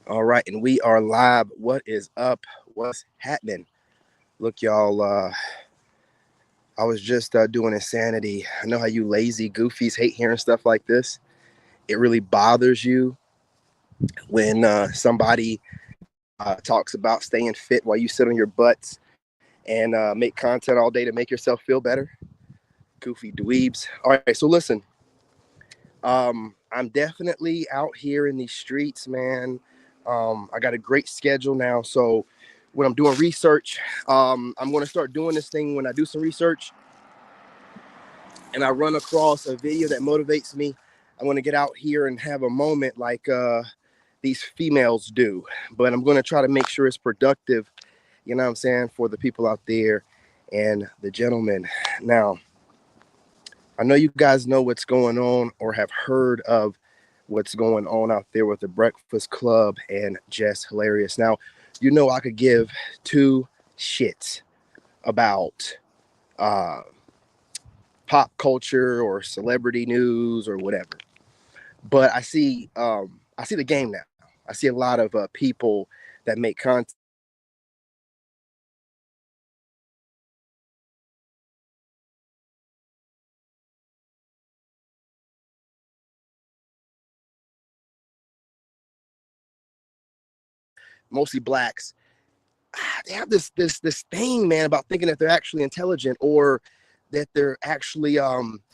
All right, and we are live. What is up? What's happening? Look, y'all, I was just doing insanity. I know how you lazy goofies hate hearing stuff like this. It really bothers you when somebody talks about staying fit while you sit on your butts and make content all day to make yourself feel better. Goofy dweebs. All right, so listen, I'm definitely out here in these streets, man. I got a great schedule now. So when I'm doing research, I'm going to start doing this thing when I do some research and I run across a video that motivates me. I'm going to get out here and have a moment like these females do. But I'm going to try to make sure it's productive, you know what I'm saying, for the people out there and the gentlemen. Now, I know you guys know what's going on or have heard of what's going on out there with the Breakfast Club and JESS Hilarious. Now, you know I could give two shits about uh, pop culture or celebrity news or whatever, but I see the game now. I see a lot of people that make content mostly blacks. They have this thing, man, about thinking that they're actually intelligent or that they're actually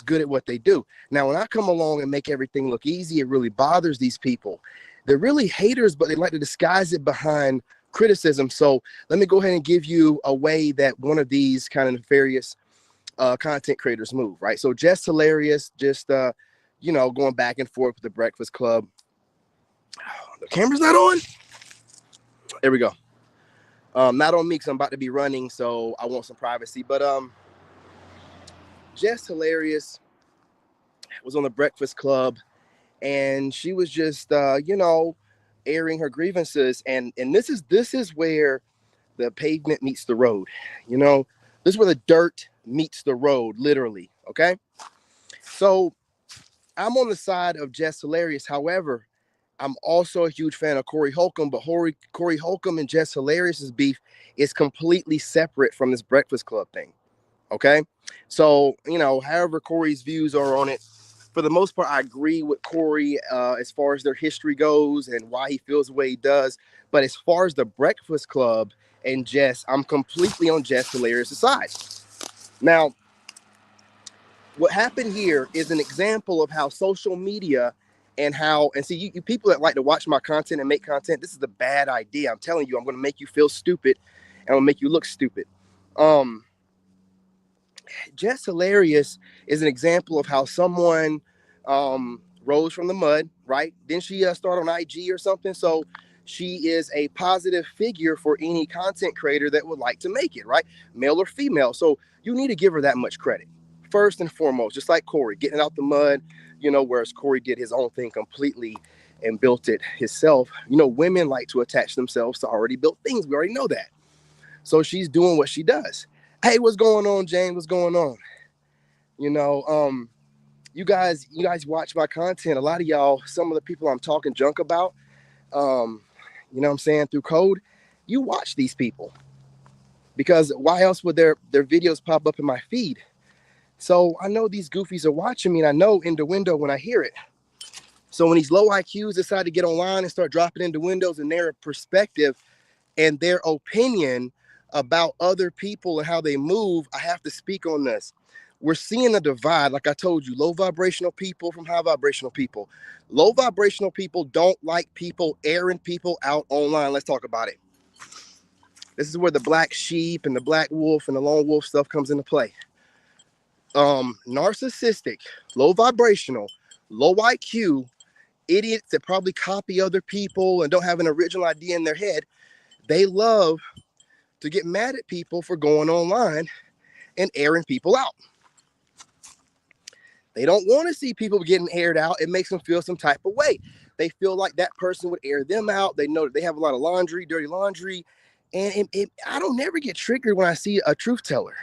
good at what they do. Now, when I come along and make everything look easy, it really bothers these people. They're really haters, but they like to disguise it behind criticism. So let me go ahead and give you a way that one of these kind of nefarious content creators move, right? So just hilarious, just going back and forth with the Breakfast Club. The camera's not on. There we go. Not on me because I'm about to be running, so I want some privacy. But Jess Hilarious was on the Breakfast Club, and she was just, airing her grievances. And this is where the pavement meets the road. You know, this is where the dirt meets the road, literally. Okay, so I'm on the side of Jess Hilarious. However, I'm also a huge fan of Corey Holcomb, but Corey Holcomb and Jess Hilarious's beef is completely separate from this Breakfast Club thing. Okay. So, however Corey's views are on it, for the most part, I agree with Corey as far as their history goes and why he feels the way he does. But as far as the Breakfast Club and Jess, I'm completely on Jess Hilarious' side. Now, what happened here is an example of how social media and see, you people that like to watch my content and make content, this is a bad idea. I'm telling you, I'm going to make you feel stupid and I'm going to make you look stupid. Jess Hilarious is an example of how someone rose from the mud, right? Didn't she start on IG or something? So she is a positive figure for any content creator that would like to make it, right? Male or female. So you need to give her that much credit. First and foremost, just like Corey, getting out the mud, whereas Corey did his own thing completely and built it himself. Women like to attach themselves to already built things. We already know that. So she's doing what she does. Hey, what's going on, James? What's going on? You know, you guys watch my content. A lot of y'all, some of the people I'm talking junk about, um, what I'm saying, through code, you watch these people because why else would their videos pop up in my feed? So I know these goofies are watching me, and I know in the window when I hear it. So when these low IQs decide to get online and start dropping into windows and their perspective and their opinion about other people and how they move, I have to speak on this. We're seeing a divide, like I told you, low vibrational people from high vibrational people. Low vibrational people don't like people airing people out online. Let's talk about it. This is where the black sheep and the black wolf and the lone wolf stuff comes into play. Narcissistic, low vibrational, low IQ idiots that probably copy other people and don't have an original idea in their head. They love to get mad at people for going online and airing people out. They don't want to see people getting aired out. It makes them feel some type of way. They feel like that person would air them out. They know that they have a lot of laundry, dirty laundry. And I don't never get triggered when I see a truth teller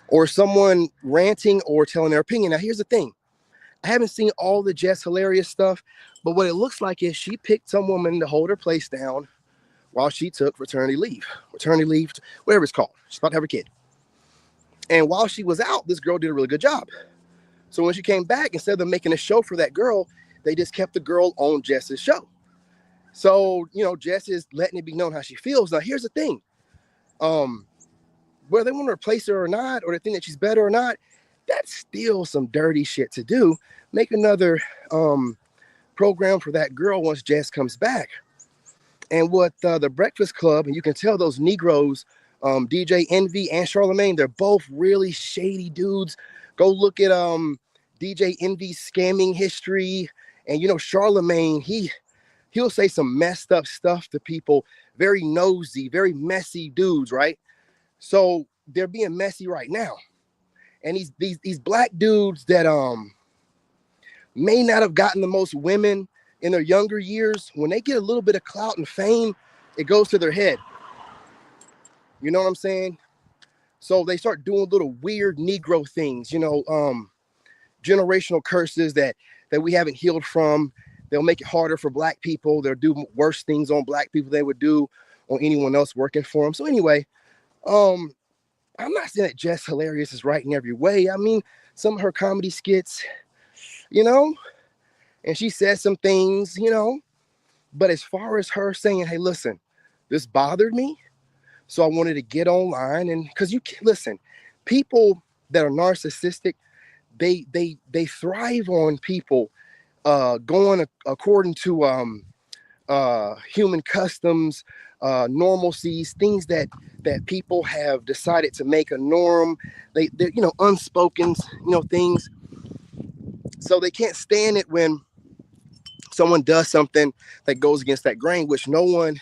or someone ranting or telling their opinion. Now, here's the thing. I haven't seen all the JESS hilarious stuff, but what it looks like is she picked some woman to hold her place down while she took maternity leave, whatever it's called. She's about to have her kid. And while she was out, this girl did a really good job. So when she came back, instead of them making a show for that girl, they just kept the girl on JESS's show. So, JESS is letting it be known how she feels. Now, here's the thing. Whether they want to replace her or not, or they think that she's better or not, that's still some dirty shit to do. Make another program for that girl once JESS comes back. And what the Breakfast Club, and you can tell those Negroes, DJ Envy and Charlemagne, they're both really shady dudes. Go look at DJ Envy's scamming history. And, Charlemagne, he'll say some messed up stuff to people, very nosy, very messy dudes, right? So they're being messy right now. And these black dudes that may not have gotten the most women in their younger years, when they get a little bit of clout and fame, it goes to their head. You know what I'm saying? So they start doing little weird Negro things, generational curses that we haven't healed from. They'll make it harder for black people. They'll do worse things on black people than they would do on anyone else working for them. So anyway, I'm not saying that JESS Hilarious is right in every way. I mean, some of her comedy skits, and she says some things, but as far as her saying, hey, listen, this bothered me, so I wanted to get online, and because you can listen, people that are narcissistic, they thrive on people going according to human customs, normalcies, things that people have decided to make a norm. They're unspoken, things. So they can't stand it when someone does something that goes against that grain, which no one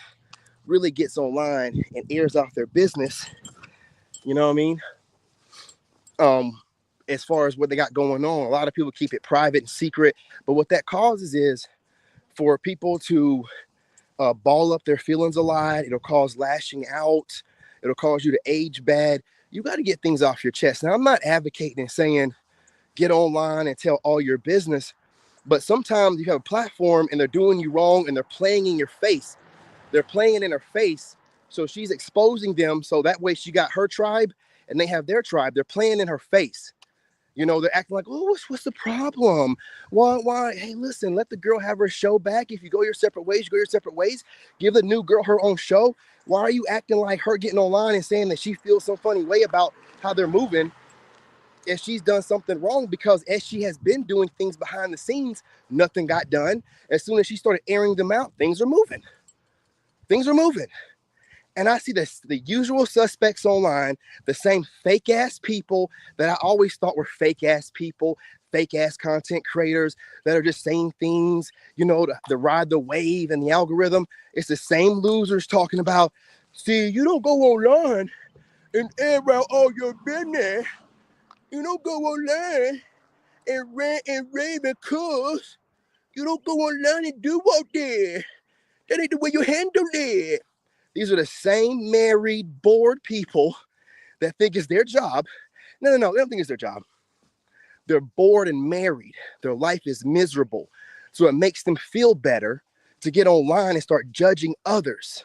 really gets online and airs out their business. You know what I mean? As far as what they got going on, a lot of people keep it private and secret. But what that causes is for people to ball up their feelings a lot. It'll cause lashing out. It'll cause you to age bad. You got to get things off your chest. Now, I'm not advocating and saying get online and tell all your business, but sometimes you have a platform and they're doing you wrong and they're playing in your face. They're playing in her face. So she's exposing them. So that way she got her tribe and they have their tribe. They're playing in her face. They're acting like, oh, what's the problem? Why? Hey, listen, let the girl have her show back. If you go your separate ways, you go your separate ways. Give the new girl her own show. Why are you acting like her getting online and saying that she feels some funny way about how they're moving if she's done something wrong? Because as she has been doing things behind the scenes, nothing got done. As soon as she started airing them out, things are moving. And I see the usual suspects online, the same fake ass people that I always thought were fake ass people, fake ass content creators that are just saying things, to ride the wave and the algorithm. It's the same losers talking about, see, you don't go online and air out all your business. You don't go online and rant and rave because you don't go online and do out there. That ain't the way you handle it. These are the same married, bored people that think it's their job. No, they don't think it's their job. They're bored and married. Their life is miserable. So it makes them feel better to get online and start judging others.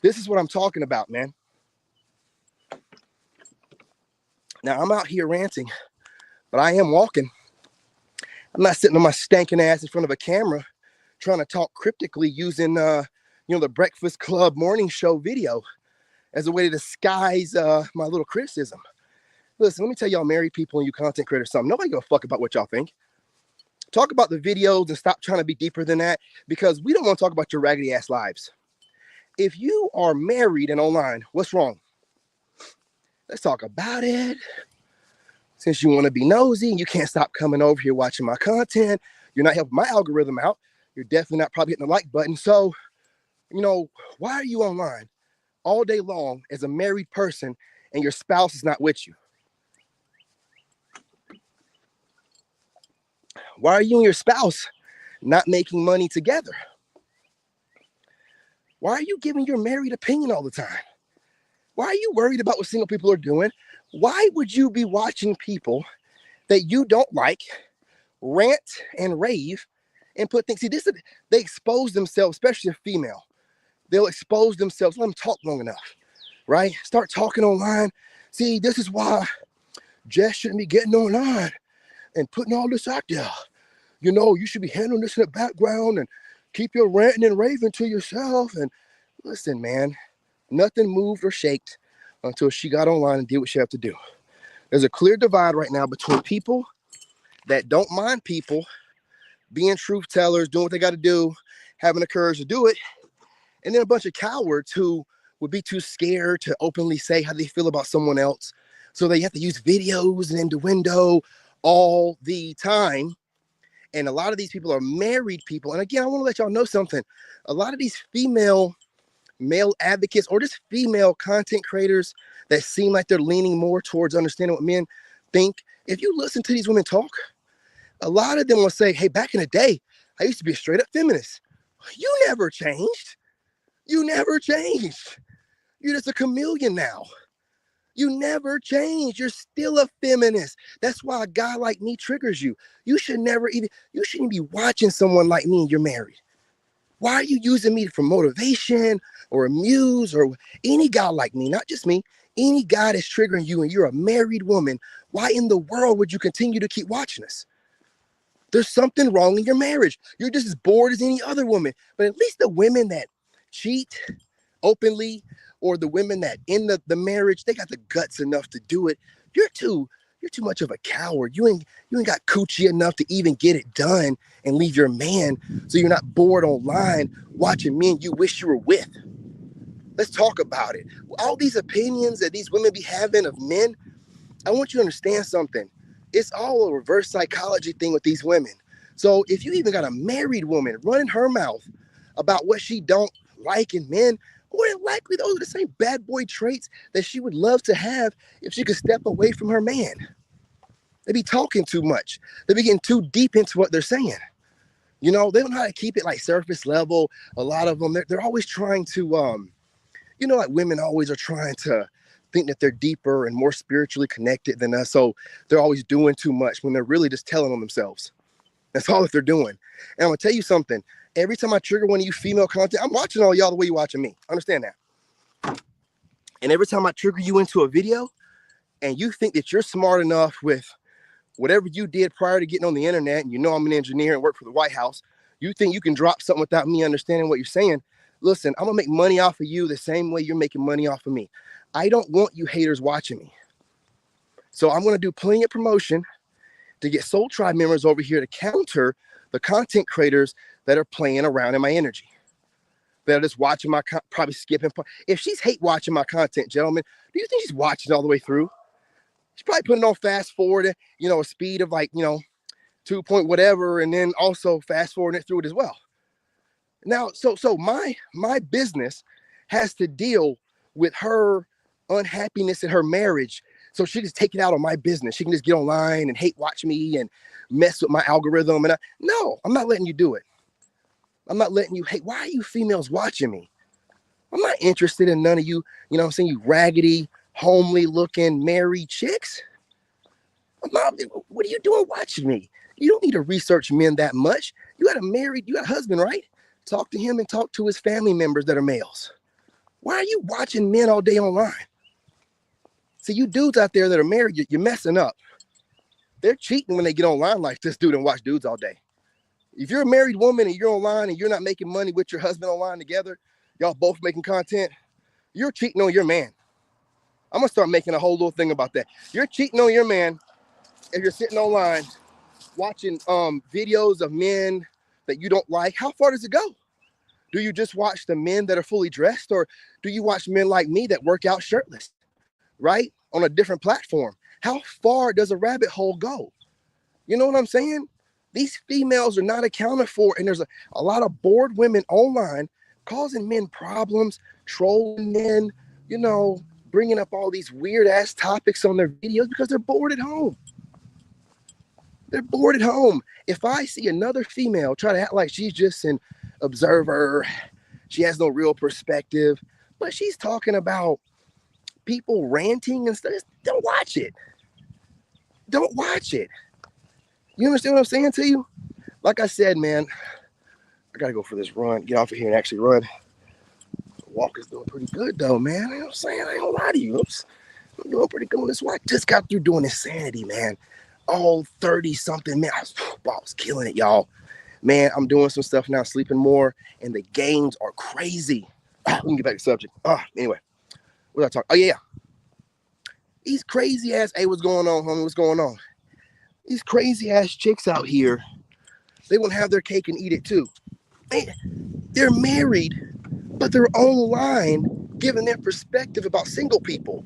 This is what I'm talking about, man. Now, I'm out here ranting, but I am walking. I'm not sitting on my stankin' ass in front of a camera trying to talk cryptically using, the Breakfast Club morning show video as a way to disguise my little criticism. Listen, let me tell y'all married people and you content creators something. Nobody give a fuck about what y'all think. Talk about the videos and stop trying to be deeper than that, because we don't want to talk about your raggedy ass lives. If you are married and online, what's wrong? Let's talk about it. Since you want to be nosy and you can't stop coming over here watching my content, you're not helping my algorithm out. You're definitely not probably hitting the like button. So, why are you online all day long as a married person and your spouse is not with you? Why are you and your spouse not making money together? Why are you giving your married opinion all the time? Why are you worried about what single people are doing? Why would you be watching people that you don't like rant and rave and put things. See, they expose themselves, especially a female. They'll expose themselves. Let them talk long enough, right? Start talking online. See, this is why Jess shouldn't be getting online and putting all this out there. You know, you should be handling this in the background and keep your ranting and raving to yourself. And listen, man, nothing moved or shaked until she got online and did what she had to do. There's a clear divide right now between people that don't mind people being truth tellers, doing what they got to do, having the courage to do it, and then a bunch of cowards who would be too scared to openly say how they feel about someone else. So they have to use videos and innuendo all the time. And a lot of these people are married people. And again, I want to let y'all know something. A lot of these male advocates or just female content creators that seem like they're leaning more towards understanding what men think. If you listen to these women talk, a lot of them will say, hey, back in the day, I used to be a straight up feminist. You never changed. You never changed. You're just a chameleon now. You never changed. You're still a feminist. That's why a guy like me triggers you. You shouldn't be watching someone like me and you're married. Why are you using me for motivation or amuse or any guy like me, not just me, any guy that's triggering you and you're a married woman? Why in the world would you continue to keep watching us? There's something wrong in your marriage. You're just as bored as any other woman. But at least the women that cheat openly or the women that in the marriage, they got the guts enough to do it. You're too much of a coward. You ain't got coochie enough to even get it done and leave your man so you're not bored online watching men you wish you were with. Let's talk about it. All these opinions that these women be having of men, I want you to understand something. It's all a reverse psychology thing with these women. So if you even got a married woman running her mouth about what she don't like in men, more than likely those are the same bad boy traits that she would love to have if she could step away from her man. They be talking too much. They be getting too deep into what they're saying. You know, they don't know how to keep it like surface level. A lot of them, they're always trying to, you know, like women always are trying to think that they're deeper and more spiritually connected than us. So they're always doing too much when they're really just telling on themselves. That's all that they're doing. And I'm gonna tell you something. Every time I trigger one of you female content, I'm watching all y'all the way you're watching me. Understand that. And every time I trigger you into a video and you think that you're smart enough with whatever you did prior to getting on the internet, and you know I'm an engineer and work for the White House, you think you can drop something without me understanding what you're saying. Listen, I'm gonna make money off of you the same way you're making money off of me. I don't want you haters watching me. So I'm gonna do plenty of promotion to get Soul Tribe members over here to counter the content creators that are playing around in my energy. That are just watching my, probably skipping. If she's hate watching my content, gentlemen, do you think she's watching all the way through? She's probably putting on fast forward, you know, a speed of like, you know, 2 point whatever, and then also fast forwarding it through it as well. Now, so my business has to deal with her unhappiness in her marriage. So she can just take it out on my business. She can just get online and hate watch me and mess with my algorithm. And no, I'm not letting you do it. I'm not letting you hate. Why are you females watching me? I'm not interested in none of you, you know what I'm saying, you raggedy, homely looking married chicks. What are you doing watching me? You don't need to research men that much. You got a husband, right? Talk to him and talk to his family members that are males. Why are you watching men all day online? See, you dudes out there that are married, you're messing up. They're cheating when they get online like this dude and watch dudes all day. If you're a married woman and you're online and you're not making money with your husband online together, y'all both making content, you're cheating on your man. I'm gonna start making a whole little thing about that. You're cheating on your man if you're sitting online watching videos of men that you don't like. How far does it go? Do you just watch the men that are fully dressed, or do you watch men like me that work out shirtless, right? On a different platform? How far does a rabbit hole go? You know what I'm saying? These females are not accounted for, and there's a lot of bored women online causing men problems, trolling men, you know, bringing up all these weird ass topics on their videos because they're bored at home. They're bored at home. If I see another female try to act like she's just an observer, she has no real perspective, but she's talking about people ranting and stuff, don't watch it. Don't watch it. You understand what I'm saying to you? Like I said, man, I gotta go for this run, get off of here and actually run. Walk is doing pretty good though, man. You know what I'm saying? I ain't gonna lie to you. I'm doing pretty good on this one. I just got through doing Insanity, man. All 30 something, man. I was killing it, y'all. Man, I'm doing some stuff now, sleeping more, and the games are crazy. We can get back to the subject. Anyway, what was I talking? Oh, yeah. These crazy ass, hey, what's going on, homie? What's going on? These crazy ass chicks out here, they want to have their cake and eat it too. They're married, but they're online giving their perspective about single people.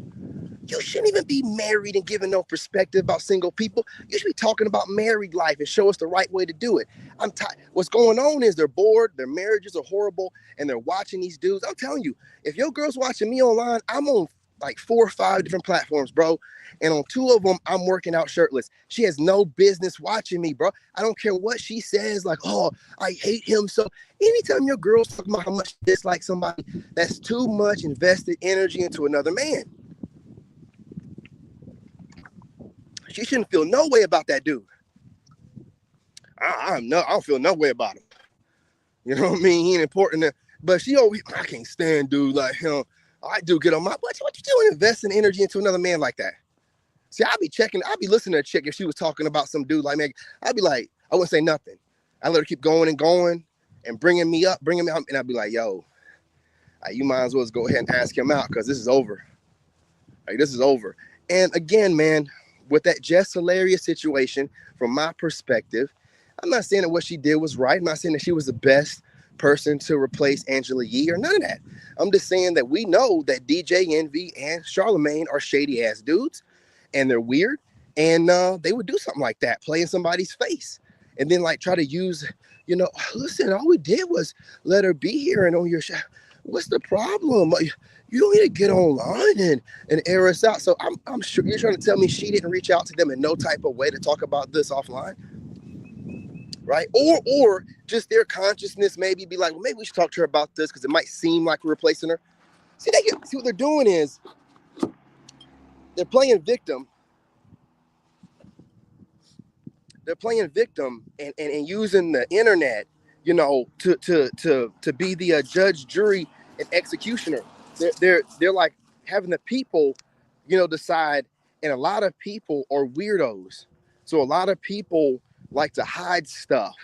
You shouldn't even be married and giving no perspective about single people. You should be talking about married life and show us the right way to do it. I'm tired. What's going on is they're bored, their marriages are horrible, and they're watching these dudes. I'm telling you, if your girl's watching me online, I'm on like 4 or 5 different platforms, bro. And on 2 of them, I'm working out shirtless. She has no business watching me, bro. I don't care what she says, like, oh, I hate him. So anytime your girl's talking about how much she dislikes somebody, that's too much invested energy into another man. She shouldn't feel no way about that dude. I don't feel no way about him. You know what I mean? He ain't important. But I can't stand dude like him. I do get on my, what you doing investing energy into another man like that? See, I'd be listening to a chick if she was talking about some dude like me. I'd be like, I wouldn't say nothing. I let her keep going and bringing me up, and I'd be like, yo, you might as well just go ahead and ask him out because this is over. Like, this is over. And again, man, with that JESS hilarious situation, from my perspective, I'm not saying that what she did was right. I'm not saying that she was the best person to replace Angela Yee or none of that. I'm just saying that we know that DJ Envy and Charlemagne are shady ass dudes, and they're weird, and they would do something like that, play in somebody's face, and then like try to use, listen, all we did was let her be here and on your show. What's the problem? You don't need to get online and air us out. So I'm sure you're trying to tell me she didn't reach out to them in no type of way to talk about this offline, right? Or just their consciousness maybe be like, well, maybe we should talk to her about this because it might seem like we're replacing her. See, what they're doing is they're playing victim. They're playing victim and using the internet, to be the judge, jury, and executioner. They're like having the people, decide. And a lot of people are weirdos. So a lot of people like to hide stuff,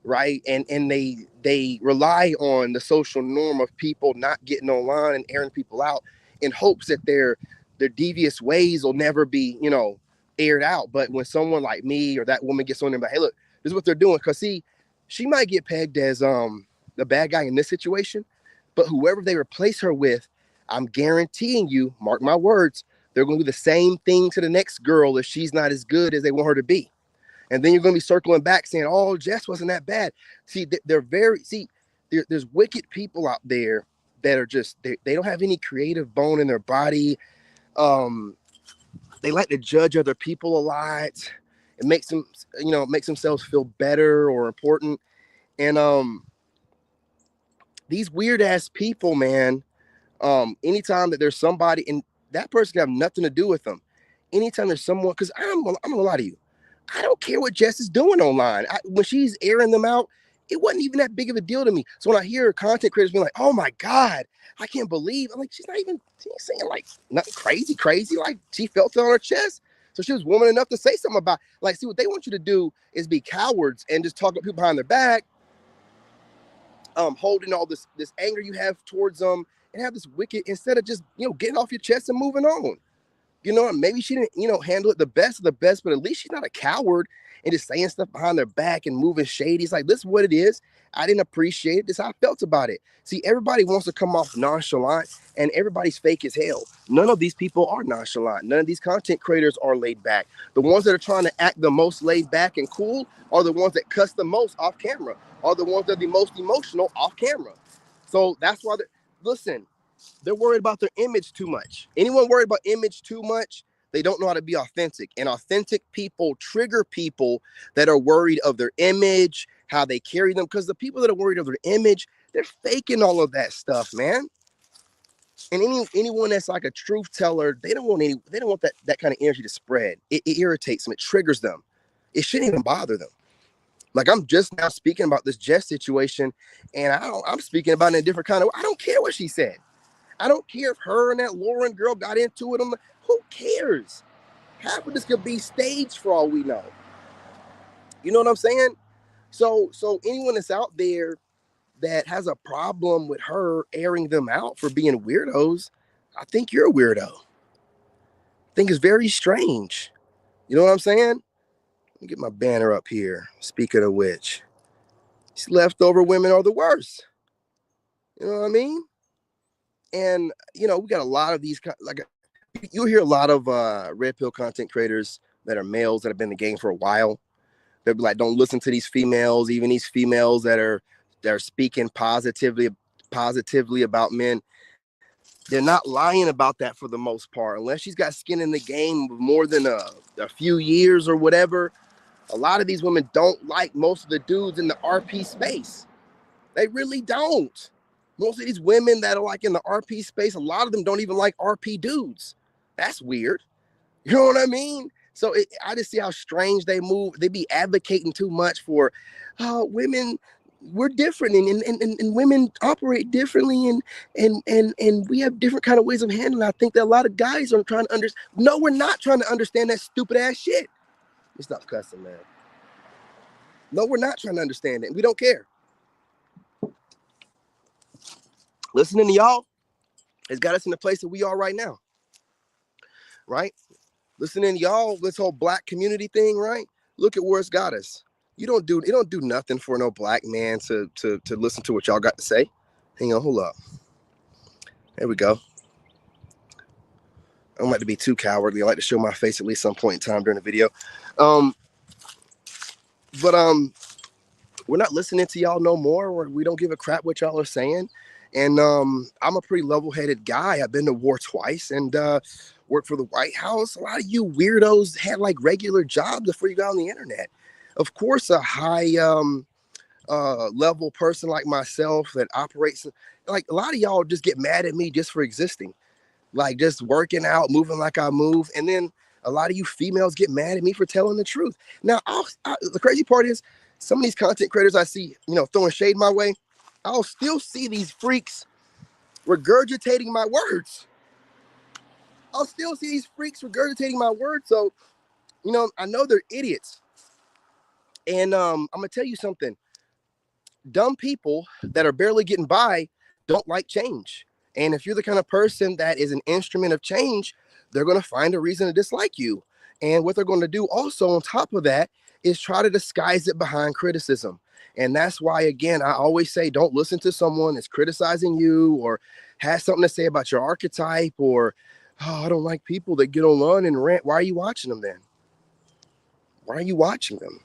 right? And they rely on the social norm of people not getting online and airing people out in hopes that their devious ways will never be, aired out. But when someone like me or that woman gets on there, like, hey, look, this is what they're doing. Because see, she might get pegged as the bad guy in this situation, but whoever they replace her with, I'm guaranteeing you, mark my words, they're going to do the same thing to the next girl if she's not as good as they want her to be. And then you're going to be circling back saying, oh, Jess wasn't that bad. See, there's wicked people out there that are just, they don't have any creative bone in their body. They like to judge other people a lot. It makes them, makes themselves feel better or important. And these weird ass people, man, anytime that there's somebody, and that person can have nothing to do with them. Anytime there's someone, because I'm gonna lie to you, I don't care what Jess is doing online. When she's airing them out, it wasn't even that big of a deal to me. So when I hear content creators being like, "Oh my God, I can't believe," I'm like, she's saying like nothing crazy. Like she felt it on her chest. So she was woman enough to say something about, like, see, what they want you to do is be cowards and just talk about people behind their back, holding all this anger you have towards them, and have this wicked, instead of just getting off your chest and moving on. Maybe she didn't, handle it the best of the best, but at least she's not a coward and just saying stuff behind their back and moving shady. It's like, this is what it is. I didn't appreciate it. This is how I felt about it. See, everybody wants to come off nonchalant, and everybody's fake as hell. None of these people are nonchalant. None of these content creators are laid back. The ones that are trying to act the most laid back and cool are the ones that cuss the most off camera, are the ones that are the most emotional off camera. So that's why listen, they're worried about their image too much. Anyone worried about image too much, they don't know how to be authentic. And authentic people trigger people that are worried of their image, how they carry them. Because the people that are worried of their image, they're faking all of that stuff, man. And anyone that's like a truth teller, they don't want that kind of energy to spread. It irritates them. It triggers them. It shouldn't even bother them. Like, I'm just now speaking about this JESS situation, and I'm speaking about it in a different kind of way. I don't care what she said. I don't care if her and that Lauren girl got into it. Who cares? Half of this could be staged for all we know. You know what I'm saying? So anyone that's out there that has a problem with her airing them out for being weirdos, I think you're a weirdo. I think it's very strange. You know what I'm saying? Let me get my banner up here. Speaking of which, these leftover women are the worst. You know what I mean? And, you know, we got a lot of these, like, you'll hear a lot of red pill content creators that are males that have been in the game for a while. They'll be like, don't listen to these females, even these females that are speaking positively about men. They're not lying about that for the most part, unless she's got skin in the game more than a few years or whatever. A lot of these women don't like most of the dudes in the RP space. They really don't. Most of these women that are like in the RP space, a lot of them don't even like RP dudes. That's weird. You know what I mean? So I just see how strange they move. They be advocating too much for women. We're different, and women operate differently, and we have different kind of ways of handling. I think that a lot of guys are trying to understand. No, we're not trying to understand that stupid ass shit. It's not cussing, man. No, we're not trying to understand it. We don't care. Listening to y'all has got us in the place that we are right now, right? Listening to y'all, this whole black community thing, right? Look at where it's got us. It don't do nothing for no black man to listen to what y'all got to say. Hang on, hold up. There we go. I don't like to be too cowardly. I like to show my face at least some point in time during the video. But we're not listening to y'all no more. We don't give a crap what y'all are saying. And I'm a pretty level-headed guy. I've been to war twice and worked for the White House. A lot of you weirdos had like regular jobs before you got on the internet. Of course, a high level person like myself that operates, like a lot of y'all just get mad at me just for existing, like just working out, moving like I move. And then a lot of you females get mad at me for telling the truth. Now, the crazy part is some of these content creators I see, you know, throwing shade my way, I'll still see these freaks regurgitating my words. I'll still see these freaks regurgitating my words. So, you know, I know they're idiots. And I'm going to tell you something. Dumb people that are barely getting by don't like change. And if you're the kind of person that is an instrument of change, they're going to find a reason to dislike you. And what they're going to do also on top of that is try to disguise it behind criticism. And that's why, again, I always say, don't listen to someone that's criticizing you or has something to say about your archetype or, oh, I don't like people that get online and rant. Why are you watching them then? Why are you watching them?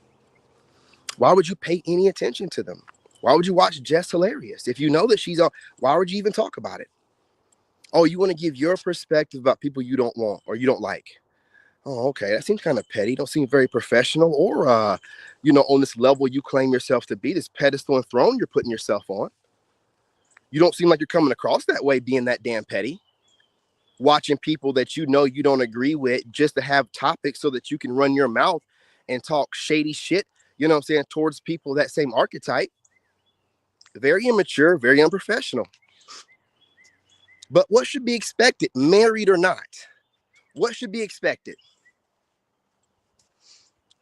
Why would you pay any attention to them? Why would you watch Jess Hilarious? If you know that she's on, why would you even talk about it? Oh, you want to give your perspective about people you don't want or you don't like. Oh, okay. That seems kind of petty. Don't seem very professional or, you know, on this level you claim yourself to be, this pedestal and throne you're putting yourself on. You don't seem like you're coming across that way being that damn petty. Watching people that you know you don't agree with just to have topics so that you can run your mouth and talk shady shit, you know what I'm saying, towards people that same archetype. Very immature, very unprofessional. But what should be expected, married or not? What should be expected?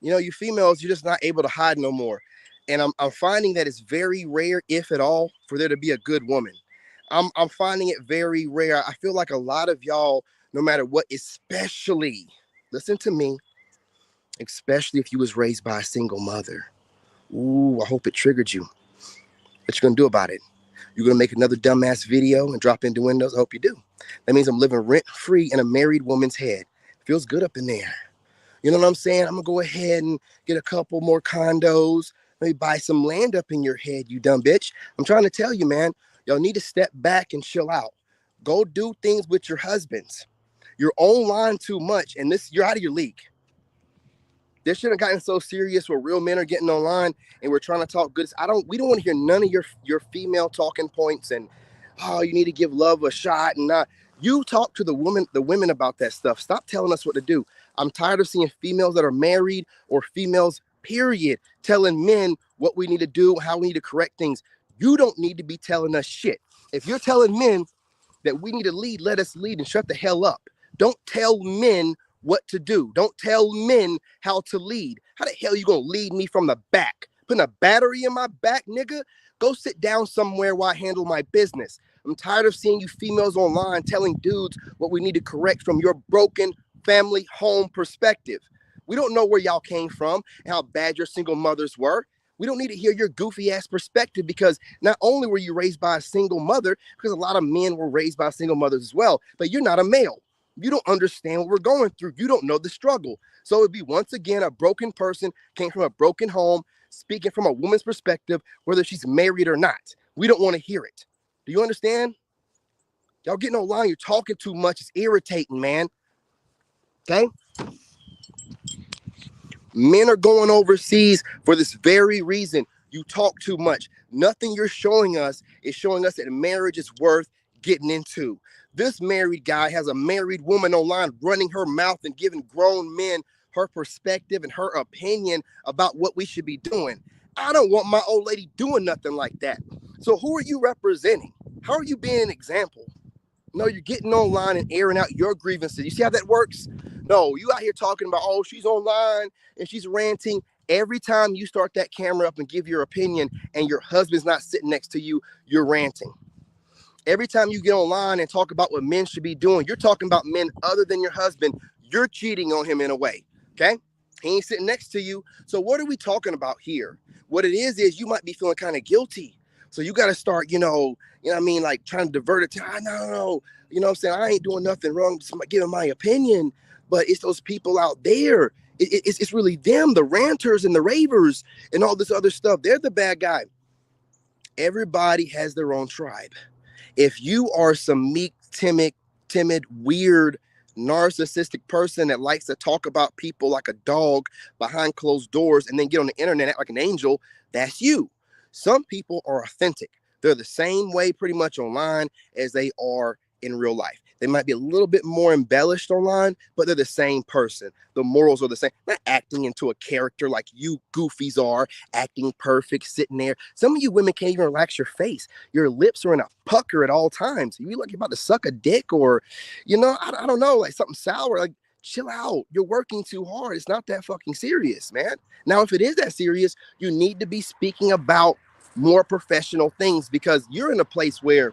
You know, you females, you're just not able to hide no more. And I'm finding that it's very rare, if at all, for there to be a good woman. I'm finding it very rare. I feel like a lot of y'all, no matter what, especially, listen to me, especially if you was raised by a single mother. Ooh, I hope it triggered you. What you gonna do about it? You're gonna make another dumbass video and drop into Windows? I hope you do. That means I'm living rent-free in a married woman's head. Feels good up in there. You know what I'm saying? I'm gonna go ahead and get a couple more condos, maybe buy some land up in your head, you dumb bitch. I'm trying to tell you, man, y'all need to step back and chill out. Go do things with your husbands. You're online too much, and you're out of your league. This shouldn't have gotten so serious where real men are getting online and we're trying to talk good. We don't want to hear none of your female talking points and, oh, you need to give love a shot and not. You talk to the women about that stuff. Stop telling us what to do. I'm tired of seeing females that are married or females, period, telling men what we need to do, how we need to correct things. You don't need to be telling us shit. If you're telling men that we need to lead, let us lead and shut the hell up. Don't tell men what to do. Don't tell men how to lead. How the hell you gonna lead me from the back? Putting a battery in my back, nigga? Go sit down somewhere while I handle my business. I'm tired of seeing you females online telling dudes what we need to correct from your broken family home perspective. We don't know where y'all came from and how bad your single mothers were. We don't need to hear your goofy ass perspective, because not only were you raised by a single mother, because a lot of men were raised by single mothers as well, but you're not a male. You don't understand what we're going through. You don't know the struggle. So it'd be, once again, a broken person came from a broken home, speaking from a woman's perspective, whether she's married or not. We don't want to hear it. Do you understand? Y'all getting online. You're talking too much. It's irritating, man. Okay? Men are going overseas for this very reason. You talk too much. Nothing you're showing us is showing us that marriage is worth getting into. This married guy has a married woman online running her mouth and giving grown men her perspective and her opinion about what we should be doing. I don't want my old lady doing nothing like that. So who are you representing? How are you being an example? No, you're getting online and airing out your grievances. You see how that works? No, you out here talking about, oh, she's online and she's ranting. Every time you start that camera up and give your opinion and your husband's not sitting next to you, you're ranting. Every time you get online and talk about what men should be doing, you're talking about men other than your husband. You're cheating on him in a way, okay? He ain't sitting next to you. So what are we talking about here? What it is you might be feeling kind of guilty. So you got to start, you know what I mean, like trying to divert it to, no, you know what I'm saying? I ain't doing nothing wrong, just giving my opinion. But it's those people out there. It's really them, the ranters and the ravers and all this other stuff. They're the bad guy. Everybody has their own tribe. If you are some meek, timid, weird, narcissistic person that likes to talk about people like a dog behind closed doors and then get on the internet and act like an angel, that's you. Some people are authentic. They're the same way pretty much online as they are in real life. They might be a little bit more embellished online, but they're the same person. The morals are the same. Not acting into a character like you goofies are, acting perfect, sitting there. Some of you women can't even relax your face. Your lips are in a pucker at all times. You look like you're about to suck a dick, or, I don't know, like something sour. Like, chill out. You're working too hard. It's not that fucking serious, man. Now, if it is that serious, you need to be speaking about more professional things, because you're in a place where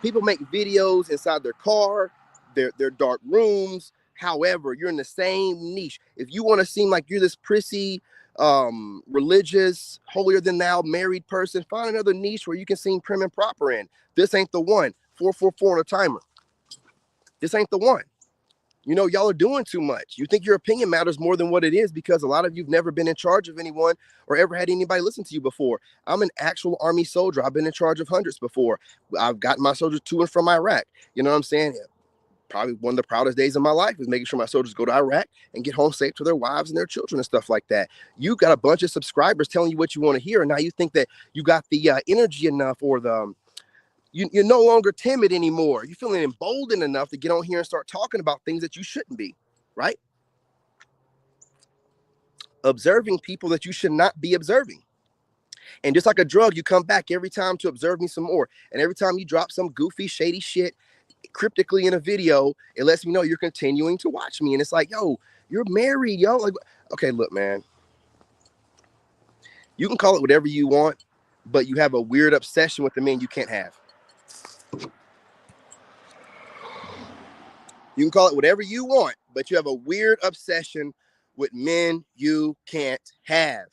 people make videos inside their car, their dark rooms. However, you're in the same niche. If you want to seem like you're this prissy, religious, holier than thou married person, find another niche where you can seem prim and proper in. This ain't the one. 444 on a timer. This ain't the one. Y'all are doing too much. You think your opinion matters more than what it is, because a lot of you've never been in charge of anyone or ever had anybody listen to you before. I'm an actual Army soldier. I've been in charge of hundreds before. I've gotten my soldiers to and from Iraq. You know what I'm saying? Probably one of the proudest days of my life is making sure my soldiers go to Iraq and get home safe to their wives and their children and stuff like that. You got a bunch of subscribers telling you what you want to hear, and now you think that you got the energy enough, or you're no longer timid anymore. You're feeling emboldened enough to get on here and start talking about things that you shouldn't be, right? Observing people that you should not be observing. And just like a drug, you come back every time to observe me some more. And every time you drop some goofy, shady shit cryptically in a video, it lets me know you're continuing to watch me. And it's like, yo, you're married, yo. Like, okay, look, man. You can call it whatever you want, but you have a weird obsession with the men you can't have. You can call it whatever you want, but you have a weird obsession with men you can't have.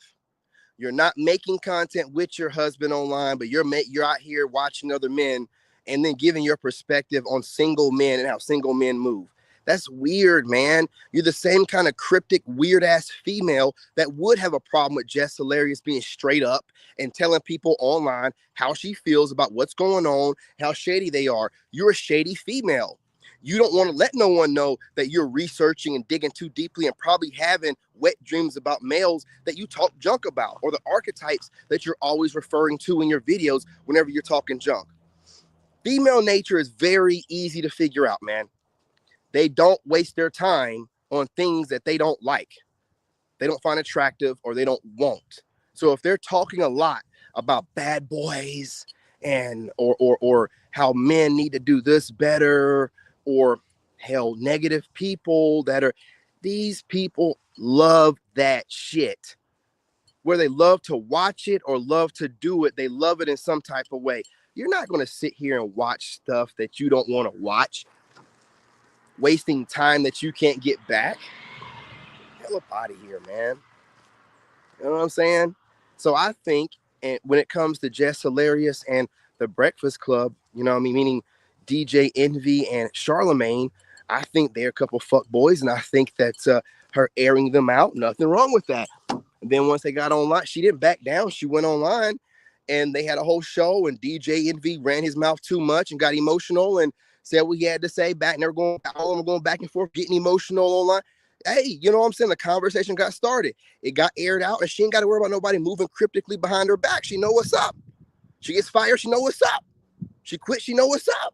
You're not making content with your husband online, but you're out here watching other men and then giving your perspective on single men and how single men move. That's weird, man. You're the same kind of cryptic, weird-ass female that would have a problem with JESS Hilarious being straight up and telling people online how she feels about what's going on, how shady they are. You're a shady female. You don't want to let no one know that you're researching and digging too deeply and probably having wet dreams about males that you talk junk about, or the archetypes that you're always referring to in your videos whenever you're talking junk. Female nature is very easy to figure out, man. They don't waste their time on things that they don't like, they don't find attractive, or they don't want. So if they're talking a lot about bad boys and or how men need to do this better, or hell, negative people that are, these people love that shit. Where they love to watch it or love to do it, they love it in some type of way. You're not going to sit here and watch stuff that you don't want to watch, wasting time that you can't get back. Hell up out of here, man. You know what I'm saying? So I think, and when it comes to Jess Hilarious and the Breakfast Club, you know what I mean, meaning DJ Envy and Charlemagne, I think they're a couple fuck boys, and I think that her airing them out, nothing wrong with that. And then once they got online, she didn't back down. She went online, and they had a whole show, and DJ Envy ran his mouth too much and got emotional and said what he had to say back, and they're going, all of them going back and forth, getting emotional online. Hey, you know what I'm saying? The conversation got started. It got aired out, and she ain't got to worry about nobody moving cryptically behind her back. She know what's up. She gets fired, she know what's up. She quit, she know what's up.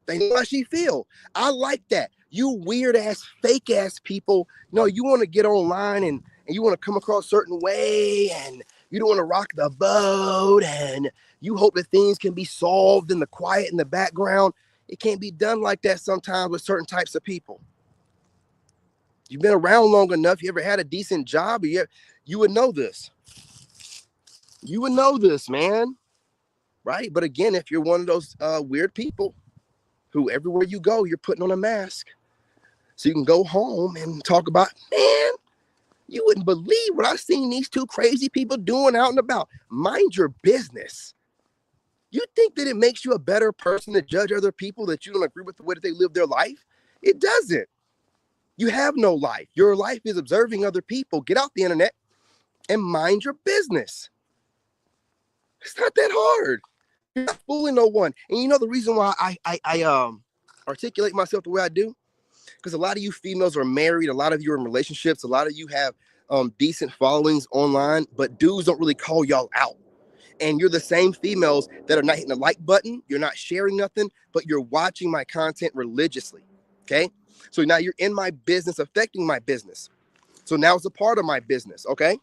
They know how she feel. I like that. You weird ass, fake ass people. No, you want to get online and you want to come across a certain way, and you don't want to rock the boat, and you hope that things can be solved in the quiet in the background. It can't be done like that sometimes with certain types of people. You've been around long enough. You ever had a decent job? You would know this. You would know this, man. Right? But again, if you're one of those weird people who everywhere you go, you're putting on a mask so you can go home and talk about, man, you wouldn't believe what I've seen these two crazy people doing out and about. Mind your business. You think that it makes you a better person to judge other people that you don't agree with the way that they live their life? It doesn't. You have no life. Your life is observing other people. Get out the internet and mind your business. It's not that hard. You're not fooling no one. And you know the reason why I articulate myself the way I do? Because a lot of you females are married. A lot of you are in relationships. A lot of you have decent followings online, but dudes don't really call y'all out. And you're the same females that are not hitting the like button. You're not sharing nothing, but you're watching my content religiously. Okay? So now you're in my business, affecting my business. So now it's a part of my business. Okay?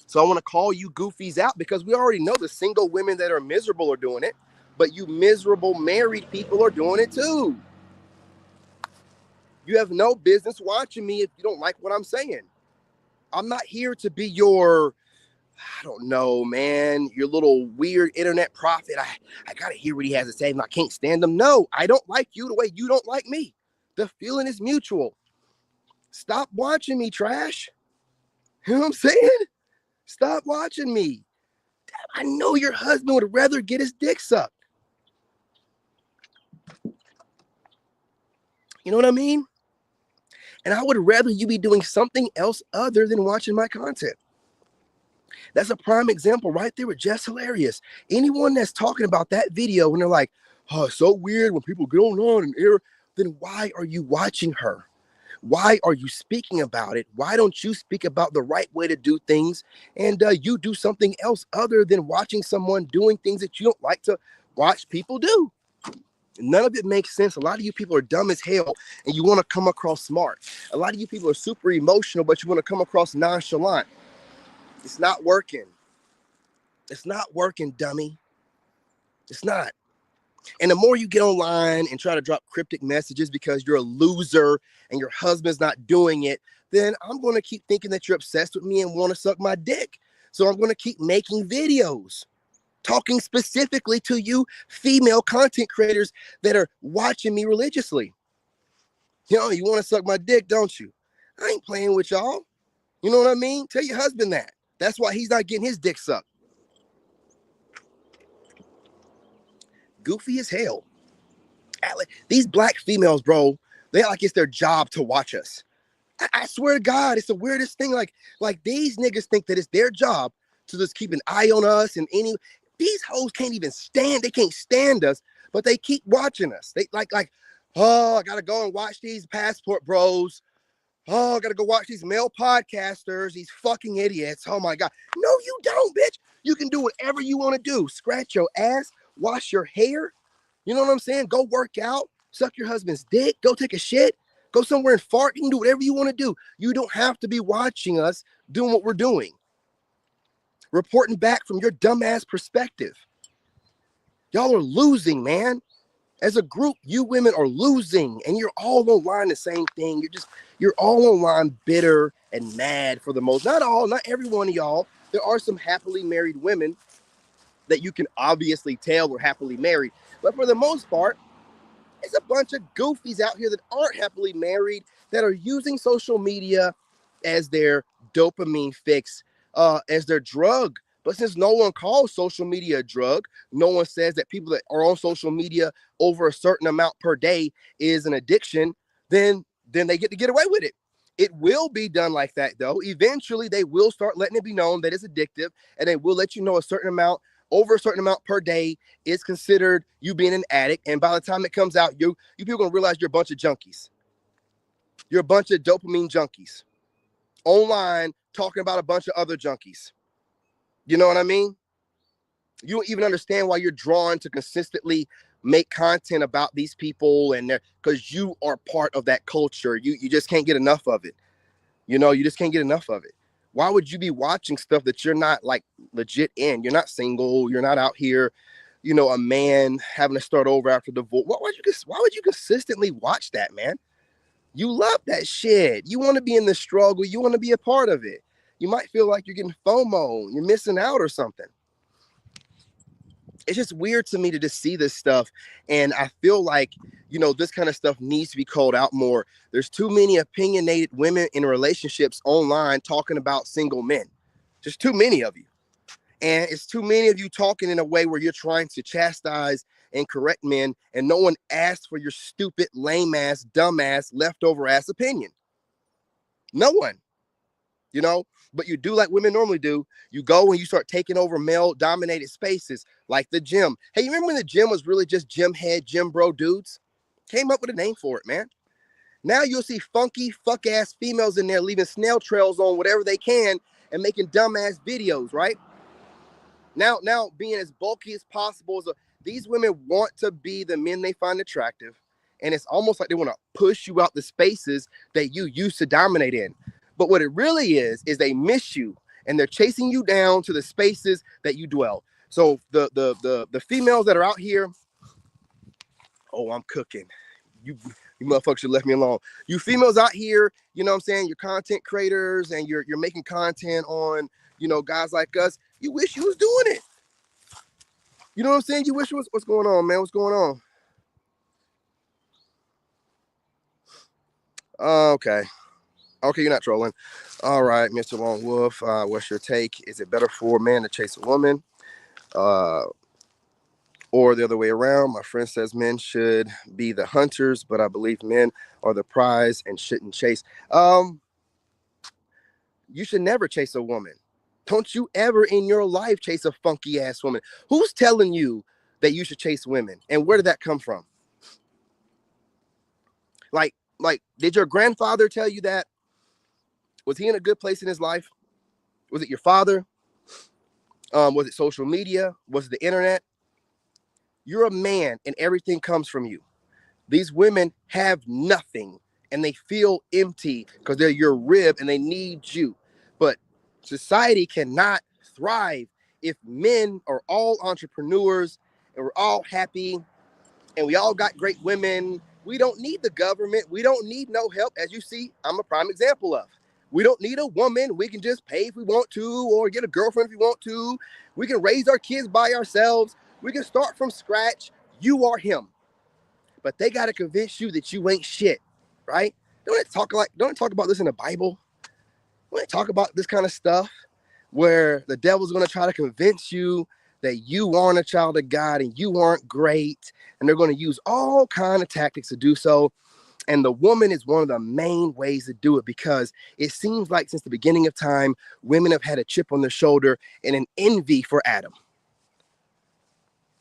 So I want to call you goofies out, because we already know the single women that are miserable are doing it, but you miserable married people are doing it too. You have no business watching me if you don't like what I'm saying. I'm not here to be your, I don't know, man, your little weird internet prophet. I got to hear what he has to say, and I can't stand him. No, I don't like you the way you don't like me. The feeling is mutual. Stop watching me, trash. You know what I'm saying? Stop watching me. I know your husband would rather get his dick sucked. You know what I mean? And I would rather you be doing something else other than watching my content. That's a prime example right there with Jess Hilarious. Anyone that's talking about that video when they're like, oh, it's so weird when people get on and air, then why are you watching her? Why are you speaking about it? Why don't you speak about the right way to do things, and you do something else other than watching someone doing things that you don't like to watch people do? None of it makes sense. A lot of you people are dumb as hell, and you want to come across smart. A lot of you people are super emotional, but you want to come across nonchalant. It's not working. It's not working, dummy. It's not. And the more you get online and try to drop cryptic messages because you're a loser and your husband's not doing it, then I'm going to keep thinking that you're obsessed with me and want to suck my dick. So I'm going to keep making videos talking specifically to you female content creators that are watching me religiously. You know, you want to suck my dick, don't you? I ain't playing with y'all. You know what I mean? Tell your husband that. That's why he's not getting his dick sucked. Goofy as hell. These black females, bro, they like it's their job to watch us. I swear to God, it's the weirdest thing. Like these niggas think that it's their job to just keep an eye on us. And these hoes can't even stand. They can't stand us, but they keep watching us. They like, oh, I gotta go and watch these passport bros. Oh, I gotta go watch these male podcasters. These fucking idiots. Oh my God. No, you don't, bitch. You can do whatever you want to do. Scratch your ass. Wash your hair. You know what I'm saying? Go work out. Suck your husband's dick. Go take a shit. Go somewhere and fart. You can do whatever you want to do. You don't have to be watching us doing what we're doing. Reporting back from your dumbass perspective. Y'all are losing, man. As a group, you women are losing, and you're all online the same thing. You're all online bitter and mad for the most. Not all, not every one of y'all. There are some happily married women that you can obviously tell were happily married. But for the most part, it's a bunch of goofies out here that aren't happily married that are using social media as their dopamine fix, as their drug. But since no one calls social media a drug, no one says that people that are on social media over a certain amount per day is an addiction, then they get away with it. It will be done like that, though. Eventually, they will start letting it be known that it's addictive, and they will let you know a certain amount, over a certain amount per day is considered you being an addict. And by the time it comes out, you people are going to realize you're a bunch of junkies. You're a bunch of dopamine junkies online talking about a bunch of other junkies. You know what I mean? You don't even understand why you're drawn to consistently make content about these people, and because you are part of that culture. You just can't get enough of it. You know, you just can't get enough of it. Why would you be watching stuff that you're not like legit in? You're not single. You're not out here, you know, a man having to start over after divorce. Why would you consistently watch that, man? You love that shit. You want to be in the struggle. You want to be a part of it. You might feel like you're getting FOMO. You're missing out or something. It's just weird to me to just see this stuff. And I feel like, you know, this kind of stuff needs to be called out more. There's too many opinionated women in relationships online talking about single men. Just too many of you. And it's too many of you talking in a way where you're trying to chastise and correct men, and no one asked for your stupid, lame ass, dumb ass, leftover ass opinion. No one. You know, but you do like women normally do. You go and you start taking over male dominated spaces like the gym. Hey, you remember when the gym was really just gym head, gym bro dudes? Came up with a name for it, man. Now you'll see funky, fuck ass females in there leaving snail trails on whatever they can and making dumbass videos, right? Now being as bulky as possible. These women want to be the men they find attractive. And it's almost like they want to push you out the spaces that you used to dominate in. But what it really is they miss you, and they're chasing you down to the spaces that you dwell. So the females that are out here, oh, I'm cooking. You motherfuckers should left me alone. You females out here, you know what I'm saying? You're content creators and you're making content on, you know, guys like us. You wish you was doing it. You know what I'm saying? You wish you was. What's going on, man? What's going on? Okay, you're not trolling. All right, Mr. Long Wolf, what's your take? Is it better for a man to chase a woman, or the other way around? My friend says men should be the hunters, but I believe men are the prize and shouldn't chase. You should never chase a woman. Don't you ever in your life chase a funky ass woman. Who's telling you that you should chase women, and where did that come from? Like, did your grandfather tell you that? Was he in a good place in his life? Was it your father? Was it social media? Was it the internet? You're a man and everything comes from you. These women have nothing and they feel empty because they're your rib and they need you. But society cannot thrive if men are all entrepreneurs and we're all happy and we all got great women. We don't need the government. We don't need no help. As you see, I'm a prime example of. We don't need a woman. We can just pay if we want to, or get a girlfriend if we want to. We can raise our kids by ourselves. We can start from scratch. You are him. But they got to convince you that you ain't shit, right? Don't they talk about this in the Bible? Don't they talk about this kind of stuff where the devil's going to try to convince you that you aren't a child of God and you aren't great, and they're going to use all kind of tactics to do so. And the woman is one of the main ways to do it, because it seems like since the beginning of time, women have had a chip on their shoulder and an envy for Adam.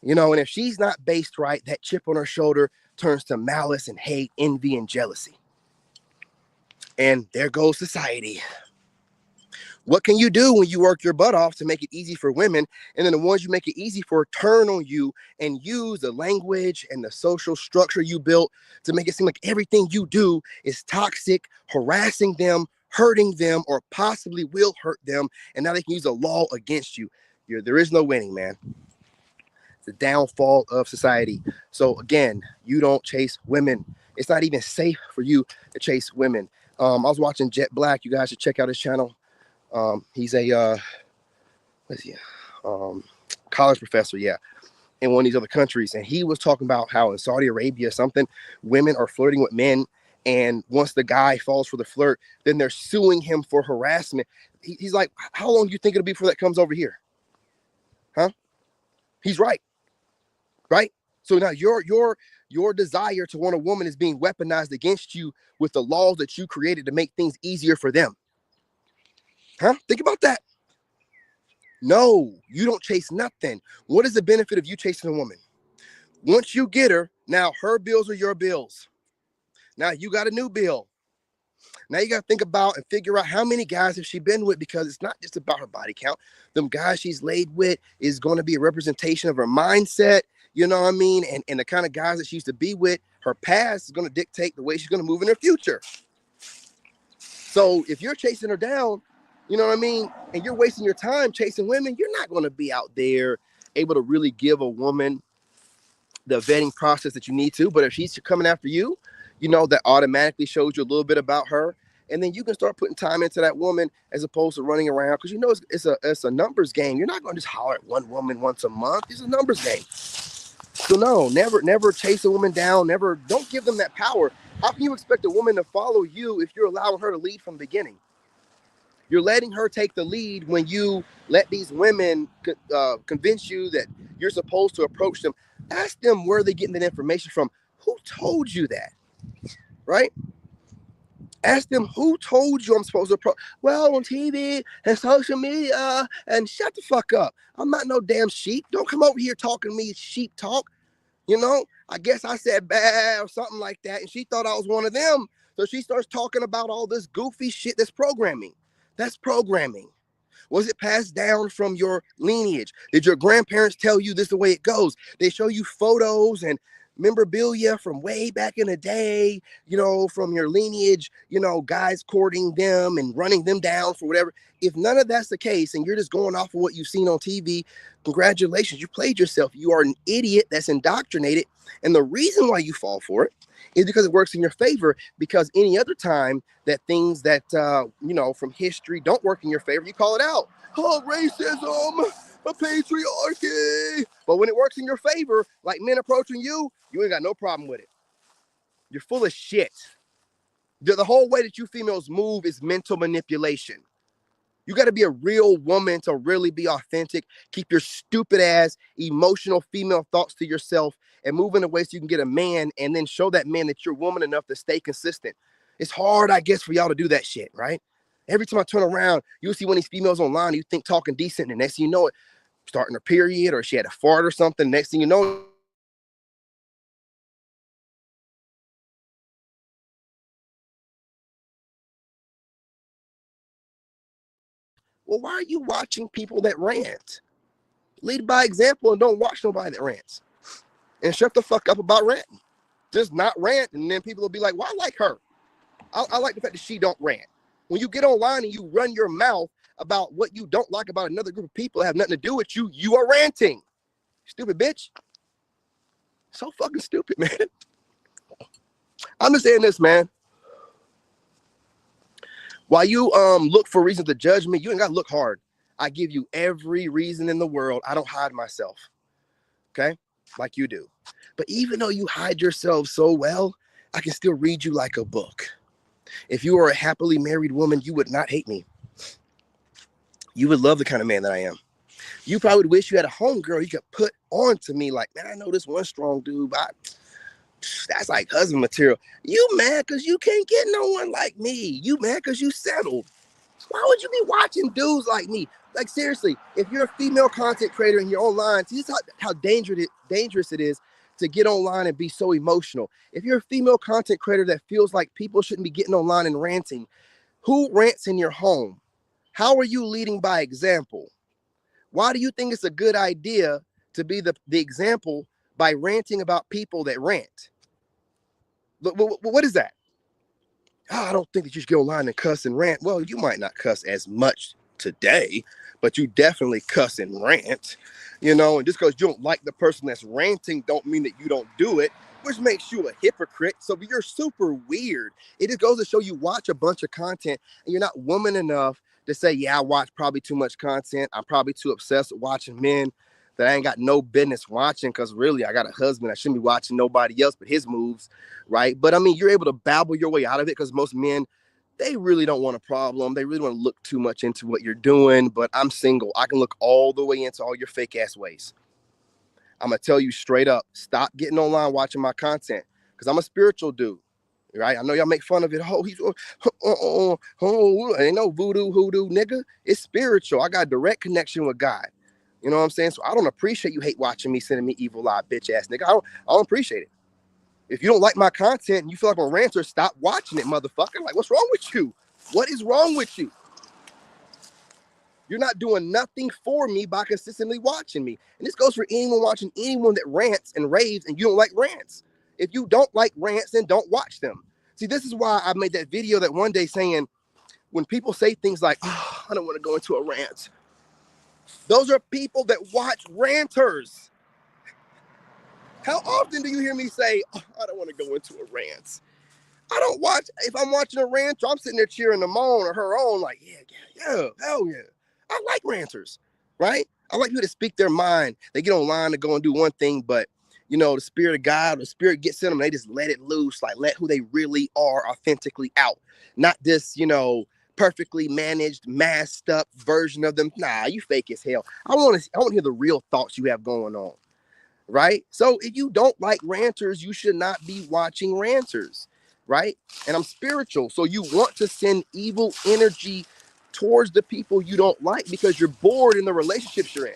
You know, and if she's not based right, that chip on her shoulder turns to malice and hate, envy and jealousy. And there goes society. What can you do when you work your butt off to make it easy for women? And then the ones you make it easy for turn on you and use the language and the social structure you built to make it seem like everything you do is toxic, harassing them, hurting them, or possibly will hurt them. And now they can use a law against you. There is no winning, man. It's the downfall of society. So again, you don't chase women. It's not even safe for you to chase women. I was watching Jet Black. You guys should check out his channel. He's a what is he? College professor, yeah, in one of these other countries, and he was talking about how in Saudi Arabia, something, women are flirting with men, and once the guy falls for the flirt, then they're suing him for harassment. He's like, how long do you think it'll be before that comes over here? Huh? He's right, right? So now your desire to want a woman is being weaponized against you with the laws that you created to make things easier for them. Huh? Think about that. No, you don't chase nothing. What is the benefit of you chasing a woman? Once you get her, now her bills are your bills. Now you got a new bill. Now you got to think about and figure out how many guys has she been with, because it's not just about her body count. Them guys she's laid with is going to be a representation of her mindset, you know what I mean? And the kind of guys that she used to be with, her past is going to dictate the way she's going to move in her future. So if you're chasing her down, you know what I mean, and you're wasting your time chasing women, you're not going to be out there able to really give a woman the vetting process that you need to. But if she's coming after you, you know, that automatically shows you a little bit about her. And then you can start putting time into that woman as opposed to running around, because you know it's a numbers game. You're not going to just holler at one woman once a month. It's a numbers game. So no, never chase a woman down. Don't give them that power. How can you expect a woman to follow you if you're allowing her to lead from the beginning? You're letting her take the lead when you let these women convince you that you're supposed to approach them. Ask them where they're getting that information from. Who told you that? Right? Ask them, who told you I'm supposed to approach? Well, on TV and social media, and shut the fuck up. I'm not no damn sheep. Don't come over here talking to me sheep talk. You know, I guess I said bad or something like that, and she thought I was one of them. So she starts talking about all this goofy shit that's programming. That's programming. Was it passed down from your lineage? Did your grandparents tell you this is the way it goes? They show you photos and memorabilia from way back in the day, you know, from your lineage, you know, guys courting them and running them down for whatever. If none of that's the case and you're just going off of what you've seen on TV, congratulations, you played yourself. You are an idiot that's indoctrinated. And the reason why you fall for it is because it works in your favor, because any other time that things that, you know, from history don't work in your favor, you call it out. Oh, racism, a patriarchy. But when it works in your favor, like men approaching you, you ain't got no problem with it. You're full of shit. The whole way that you females move is mental manipulation. You got to be a real woman to really be authentic. Keep your stupid ass emotional female thoughts to yourself and move in a way so you can get a man, and then show that man that you're woman enough to stay consistent. It's hard, I guess, for y'all to do that shit, right? Every time I turn around, you'll see one of these females online, you think talking decent, and next thing you know it, starting her period, or she had a fart or something. Next thing you know, well, why are you watching people that rant? Lead by example and don't watch nobody that rants. And shut the fuck up about ranting. Just not rant, and then people will be like, well, I like her. I like the fact that she don't rant. When you get online and you run your mouth about what you don't like about another group of people that have nothing to do with you, you are ranting. Stupid bitch. So fucking stupid, man. I'm just saying this, man. While you look for reasons to judge me, you ain't gotta look hard. I give you every reason in the world. I don't hide myself. Okay? Like you do. But even though you hide yourself so well, I can still read you like a book. If you were a happily married woman, you would not hate me. You would love the kind of man that I am. You probably would wish you had a homegirl you could put on to me, like, man, I know this one strong dude, but that's like husband material. You mad because you can't get no one like me. You mad because you settled. Why would you be watching dudes like me? Like, seriously, if you're a female content creator and you're online, see how dangerous it is to get online and be so emotional. If you're a female content creator that feels like people shouldn't be getting online and ranting, who rants in your home? How are you leading by example? Why do you think it's a good idea to be the example by ranting about people that rant? What is that? Oh, I don't think that you should get online and cuss and rant. Well, you might not cuss as much today, but you definitely cuss and rant, and just because you don't like the person that's ranting don't mean that you don't do it, which makes you a hypocrite. So you're super weird. It just goes to show you watch a bunch of content and you're not woman enough to say, yeah, I watch probably too much content. I'm probably too obsessed with watching men that I ain't got no business watching, because really I got a husband. I shouldn't be watching nobody else but his moves, right? But I mean, you're able to babble your way out of it, because most men, they really don't want a problem. They really want to look too much into what you're doing. But I'm single. I can look all the way into all your fake ass ways. I'm going to tell you straight up, stop getting online watching my content, because I'm a spiritual dude, right? I know y'all make fun of it. Oh, he's ain't no voodoo, hoodoo, nigga. It's spiritual. I got a direct connection with God. You know what I'm saying? So I don't appreciate you hate watching me, sending me evil eye, bitch ass nigga. I don't appreciate it. If you don't like my content and you feel like I'm a ranter, stop watching it, motherfucker. Like, what's wrong with you? What is wrong with you? You're not doing nothing for me by consistently watching me. And this goes for anyone watching anyone that rants and raves and you don't like rants. If you don't like rants, then don't watch them. See, this is why I made that video that one day saying, when people say things like, oh, I don't want to go into a rant, those are people that watch ranters. How often do you hear me say, oh, I don't want to go into a rant? I don't watch. If I'm watching a ranter, I'm sitting there cheering them on or her on, like, yeah, hell yeah. I like ranters, right? I like people to speak their mind. They get online to go and do one thing, but the spirit of God, the spirit gets in them, they just let it loose, like let who they really are authentically out. Not this, perfectly managed, masked up version of them. Nah, you fake as hell. I want to hear the real thoughts you have going on, right? So if you don't like ranters, you should not be watching ranters, right? And I'm spiritual, so you want to send evil energy towards the people you don't like because you're bored in the relationships you're in.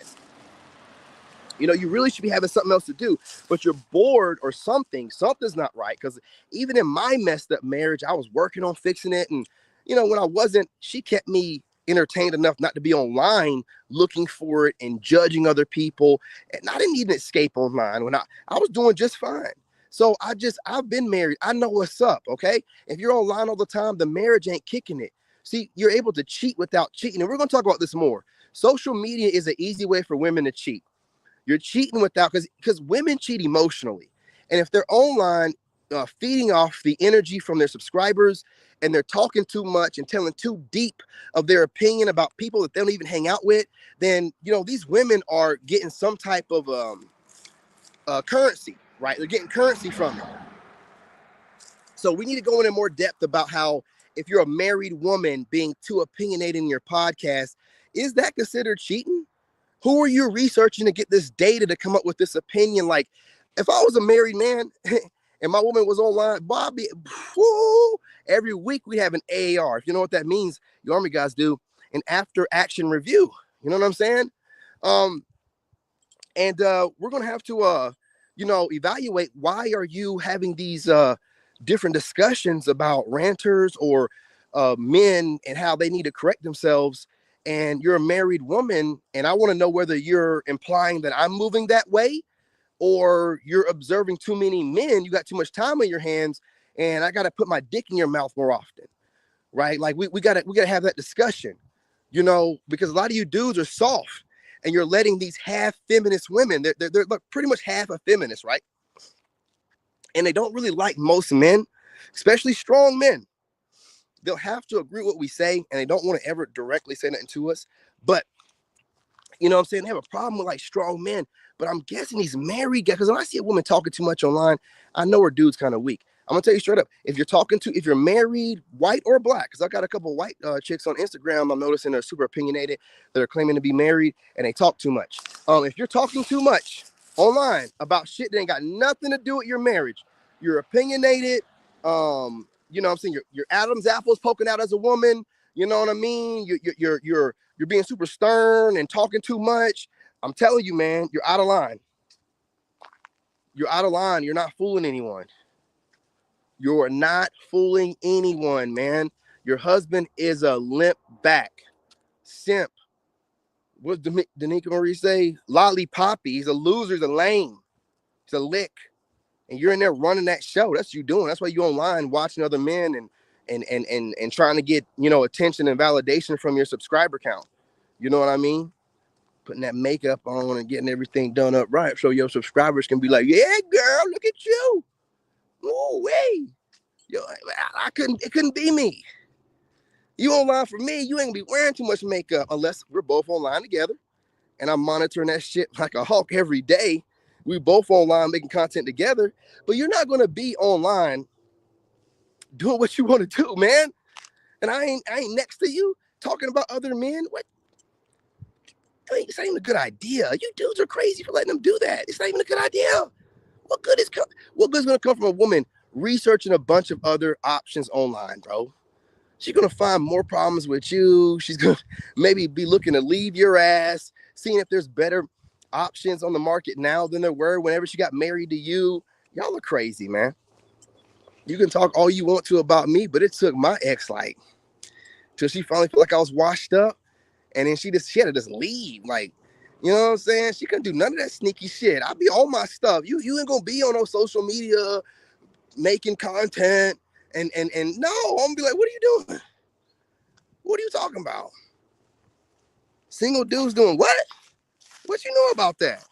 You really should be having something else to do, but you're bored or something's not right. Because even in my messed up marriage, I was working on fixing it. And, when I wasn't, she kept me entertained enough not to be online looking for it and judging other people. And I didn't even escape online when I was doing just fine. So I've been married. I know what's up. Okay. If you're online all the time, the marriage ain't kicking it. See, you're able to cheat without cheating. And we're going to talk about this more. Social media is an easy way for women to cheat. You're cheating without, because women cheat emotionally. And if they're online feeding off the energy from their subscribers and they're talking too much and telling too deep of their opinion about people that they don't even hang out with, then, these women are getting some type of currency, right? They're getting currency from it. So we need to go into more depth about how, if you're a married woman being too opinionated in your podcast, is that considered cheating? Who are you researching to get this data to come up with this opinion? Like, if I was a married man and my woman was online, Bobby, every week we have an AAR. If you know what that means, you Army guys do, an after action review. You know what I'm saying? And we're going to have to, evaluate, why are you having these different discussions about ranters or men and how they need to correct themselves. And you're a married woman, and I want to know whether you're implying that I'm moving that way, or you're observing too many men. You got too much time on your hands, and I got to put my dick in your mouth more often, right? Like we gotta have that discussion, because a lot of you dudes are soft, and you're letting these half feminist women. They're pretty much half a feminist, right? And they don't really like most men, especially strong men. They'll have to agree with what we say, and they don't want to ever directly say nothing to us. But, you know what I'm saying? They have a problem with, like, strong men. But I'm guessing these married guys, because when I see a woman talking too much online, I know her dude's kind of weak. I'm going to tell you straight up. If you're married, white or black, because I got a couple of white chicks on Instagram, I'm noticing they're super opinionated, that are claiming to be married, and they talk too much. If you're talking too much online about shit that ain't got nothing to do with your marriage, you're opinionated, you know what I'm saying? Your Adam's apple's poking out as a woman. You know what I mean? You're being super stern and talking too much. I'm telling you, man, you're out of line. You're out of line. You're not fooling anyone. You're not fooling anyone, man. Your husband is a limp back. simp. What did Danica Marie say? Lollipoppy. He's a loser. He's a lame. He's a lick. And you're in there running that show. That's what you doing. That's why you online watching other men and trying to get, you know, attention and validation from your subscriber count. You know what I mean? Putting that makeup on and getting everything done up right so your subscribers can be like, yeah, girl, look at you. Oh, wait. Yo, it couldn't be me. You online for me, you ain't gonna be wearing too much makeup unless we're both online together. And I'm monitoring that shit like a hawk every day. We both online making content together, but you're not gonna be online doing what you want to do, man. And I ain't next to you talking about other men. What? I mean, it's not even a good idea. You dudes are crazy for letting them do that. It's not even a good idea. What good is gonna come from a woman researching a bunch of other options online, bro? She's gonna find more problems with you. She's gonna maybe be looking to leave your ass, seeing if there's better options on the market now than there were whenever she got married to you. Y'all are crazy, man. You can talk all you want to about me, but it took my ex like till she finally felt like I was washed up, and then she had to just leave. Like, you know what I'm saying? She couldn't do none of that sneaky shit. I'll be on my stuff. You ain't gonna be on no social media making content and no, I'm gonna be like, what are you doing? What are you talking about? Single dudes doing what? What you know about that?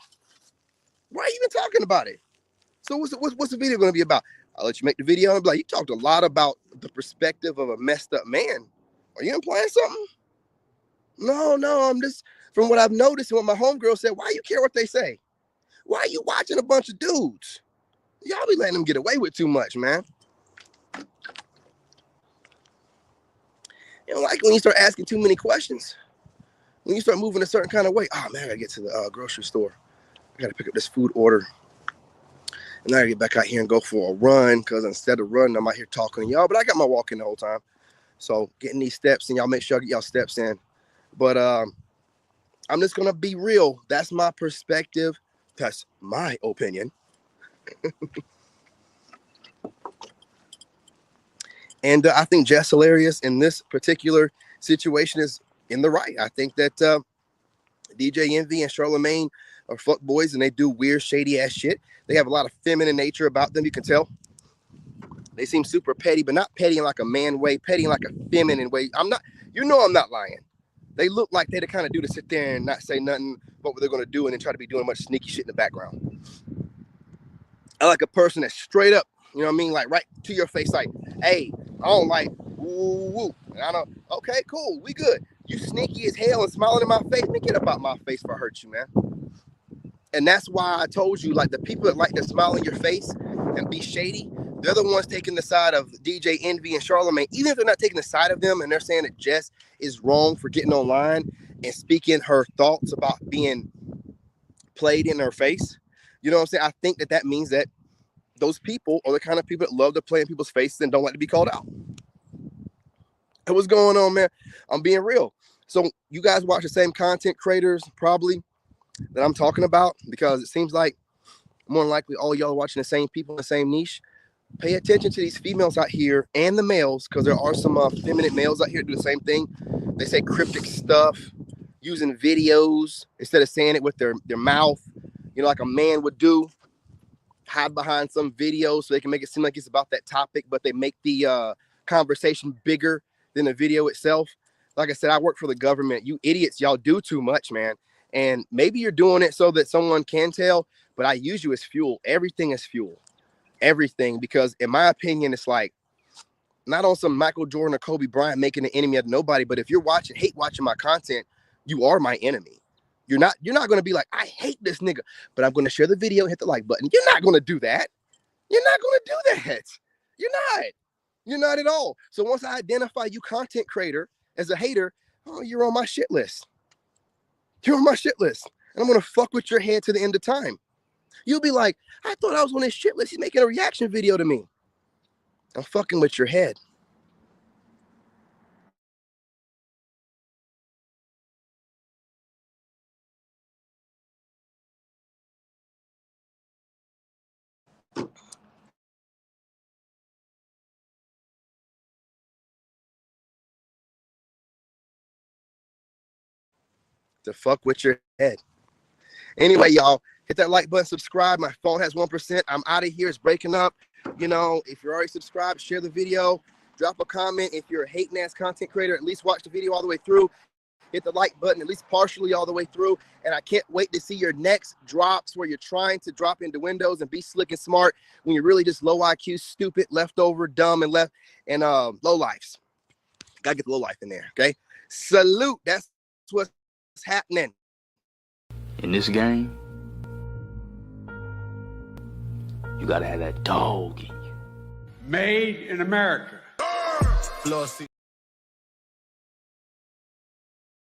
Why are you even talking about it? So what's the video gonna be about? I'll let you make the video and be like, you talked a lot about the perspective of a messed up man. Are you implying something? No, I'm just from what I've noticed and what my homegirl said, why you care what they say? Why are you watching a bunch of dudes? Y'all be letting them get away with too much, man. You don't like when you start asking too many questions. When you start moving a certain kind of way. Oh man, I gotta get to the grocery store. I gotta pick up this food order. And I gotta get back out here and go for a run because instead of running, I'm out here talking to y'all. But I got my walk in the whole time. So getting these steps in, y'all make sure I get y'all steps in. But I'm just gonna be real. That's my perspective. That's my opinion. And I think Jess Hilarious in this particular situation is in the right. I think that DJ Envy and Charlemagne are fuck boys and they do weird, shady ass shit. They have a lot of feminine nature about them. You can tell. They seem super petty, but not petty in like a man way, petty in like a feminine way. I'm not, you know, I'm not lying. They look like they're the kind of dude to sit there and not say nothing about what they're going to do and then try to be doing much sneaky shit in the background. I like a person that's straight up, you know what I mean? Like right to your face, like, hey, I don't like woo woo. And I don't, okay, cool, we good. You sneaky as hell and smiling in my face. Man, get up out my face if I hurt you, man. And that's why I told you, like, the people that like to smile in your face and be shady, they're the ones taking the side of DJ Envy and Charlemagne. Even if they're not taking the side of them and they're saying that Jess is wrong for getting online and speaking her thoughts about being played in her face, you know what I'm saying? I think that that means that those people are the kind of people that love to play in people's faces and don't like to be called out. And what's going on, man? I'm being real. So you guys watch the same content creators probably that I'm talking about, because it seems like more than likely all y'all are watching the same people in the same niche. Pay attention to these females out here and the males, because there are some feminine males out here that do the same thing. They say cryptic stuff using videos instead of saying it with their mouth, you know, like a man would do. Hide behind some video so they can make it seem like it's about that topic, but they make the conversation bigger than the video itself. Like I said, I work for the government. You idiots, y'all do too much, man. And maybe you're doing it so that someone can tell, but I use you as fuel. Everything is fuel. Everything. Because in my opinion, it's like not on some Michael Jordan or Kobe Bryant making an enemy of nobody, but if you're hate watching my content, you are my enemy. You're not going to be like, I hate this nigga, but I'm going to share the video and hit the like button. You're not going to do that. You're not going to do that. You're not. You're not at all. So once I identify you content creator as a hater, oh, you're on my shit list. You're on my shit list. And I'm going to fuck with your head to the end of time. You'll be like, I thought I was on his shit list. He's making a reaction video to me. I'm fucking with your head. to fuck with your head. Anyway, y'all, hit that like button, subscribe. My phone has 1%. I'm out of here. It's breaking up. You know, if you're already subscribed, share the video. Drop a comment. If you're a hating ass content creator, at least watch the video all the way through. Hit the like button, at least partially all the way through. And I can't wait to see your next drops where you're trying to drop into Windows and be slick and smart when you're really just low IQ, stupid, leftover, dumb, and low lives. Gotta get the low life in there, okay? Salute. That's what's happening. In this game, you gotta have that dog in you. Made in America.